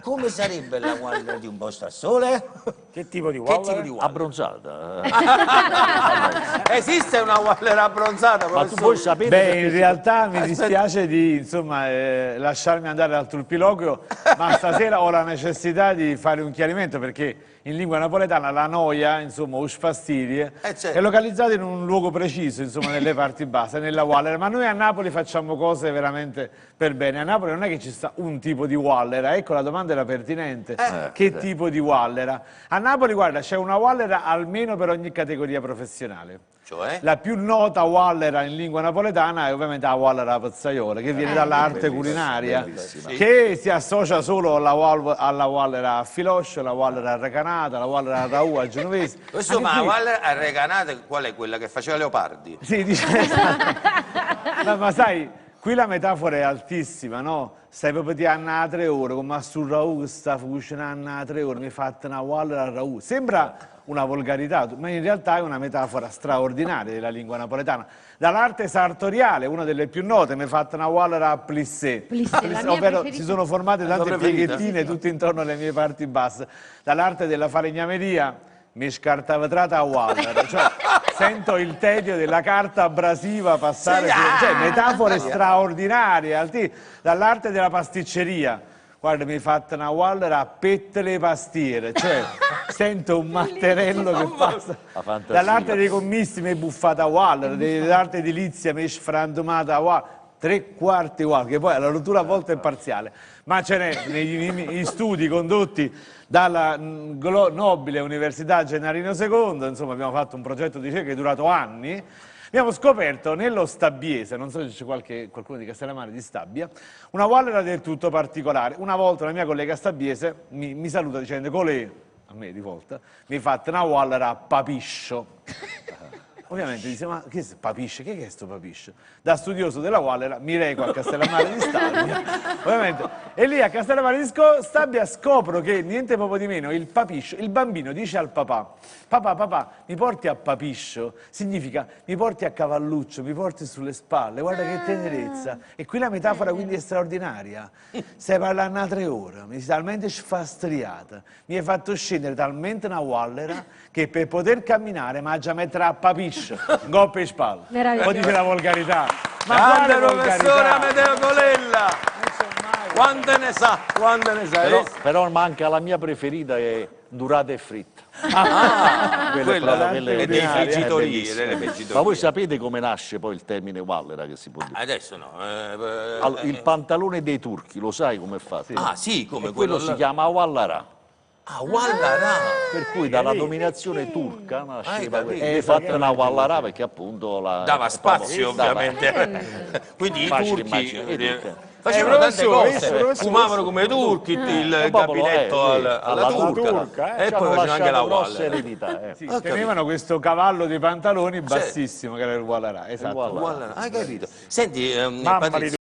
come sarebbe la Waller di un posto al sole? Che tipo di Waller? Che tipo di Waller? Abbronzata. Esiste una Waller abbronzata, Ma tu professore? vuoi sapere? Beh, in realtà mi dispiace di lasciarmi andare al turpiloquio, ma stasera ho la necessità di fare un chiarimento perché in lingua napoletana la noia, insomma, o sfastidie, certo. è localizzata in un luogo preciso, insomma, nelle parti basse, nella Waller. Ma noi a Napoli facciamo cose veramente per bene. A Napoli non è che ci sta un tipo di Wallera, ecco la domanda era pertinente. Che tipo di Wallera? A Napoli, guarda, c'è una Wallera almeno per ogni categoria professionale. Cioè? La più nota Wallera in lingua napoletana è ovviamente la Wallera pizzaiola, che viene dall'arte culinaria, che si associa solo alla Wallera a filoscio, la Wallera a recanata, la Wallera a raù, a genovese. Questo, ma la Waller a recanate qual è quella che faceva Leopardi? Sì, dice, esatto. Ma sai, qui la metafora è altissima, no? Stai proprio di anna a 3 ore, come a sul raù che sta cucinando a 3 ore, mi hai fatto una Waller a raù. Sembra una volgarità, ma in realtà è una metafora straordinaria della lingua napoletana. Dall'arte sartoriale, una delle più note, mi ha fatto una Waller a plissé, ovvero si sono formate tante pieghettine tutte intorno alle mie parti basse. Dall'arte della falegnameria mi scartava trata a Waller, cioè sento il tedio della carta abrasiva passare, cioè metafore straordinarie. Dall'arte della pasticceria, guarda, mi hai fatto una Waller a pettele pastiere, cioè sento un matterello che passa. Dall'arte dei commisti mi hai buffata a Waller, dall'arte edilizia mi hai sfrantumata a Waller. 3/4 Waller, che poi la rottura a volte è parziale, ma ce n'è negli studi condotti dalla nobile Università Gennarino II, insomma abbiamo fatto un progetto di ricerca che è durato anni. Abbiamo scoperto nello Stabbiese, non so se c'è qualcuno di Castellammare di Stabia, una Wallera del tutto particolare. Una volta una mia collega stabbiese mi saluta dicendo: colè, a me di volta, mi fate una Wallera a papiscio. Ovviamente dice: ma che è papisce? Che è sto papiscio? Da studioso della Wallera mi reco a Castellammare di Stabia, ovviamente, e lì a Castellammare di Stabia scopro che niente proprio di meno il papiscio, il bambino dice al papà: papà, mi porti a papiscio? Significa mi porti a cavalluccio, mi porti sulle spalle, guarda che tenerezza. E qui la metafora quindi è straordinaria. Stai parlando a 3 ore, mi sei talmente sfastriata, mi hai fatto scendere talmente una Wallera che per poter camminare mi ha già mettere a papiscio. Goppe e spalle. Poi dice la volgarità. Ma Grande quale professore volgarità? Amedeo Colella! Quante ne sa? Quante ne sa? Però manca la mia preferita, è durata e fritta. Quella è dei ordinaria, friggitori. Ma voi sapete come nasce poi il termine Wallera, che si può dire? Adesso no. Allora, il pantalone dei turchi, lo sai come è fatto? Ah sì, come Quello si chiama Wallara. Ah, Wallara! Per cui dalla dominazione turca nasceva capito. è fatta una Wallara perché appunto Dava spazio ovviamente. Quindi i Facile turchi immaginare. facevano tante professore, cose, fumavano come i turchi, il gabinetto alla turca, e poi facevano anche la grossa Waller. eredità. Sì, tenevano questo cavallo di pantaloni bassissimo che era il Wallarà, esatto. Hai capito? Senti, Mamma Patrizio,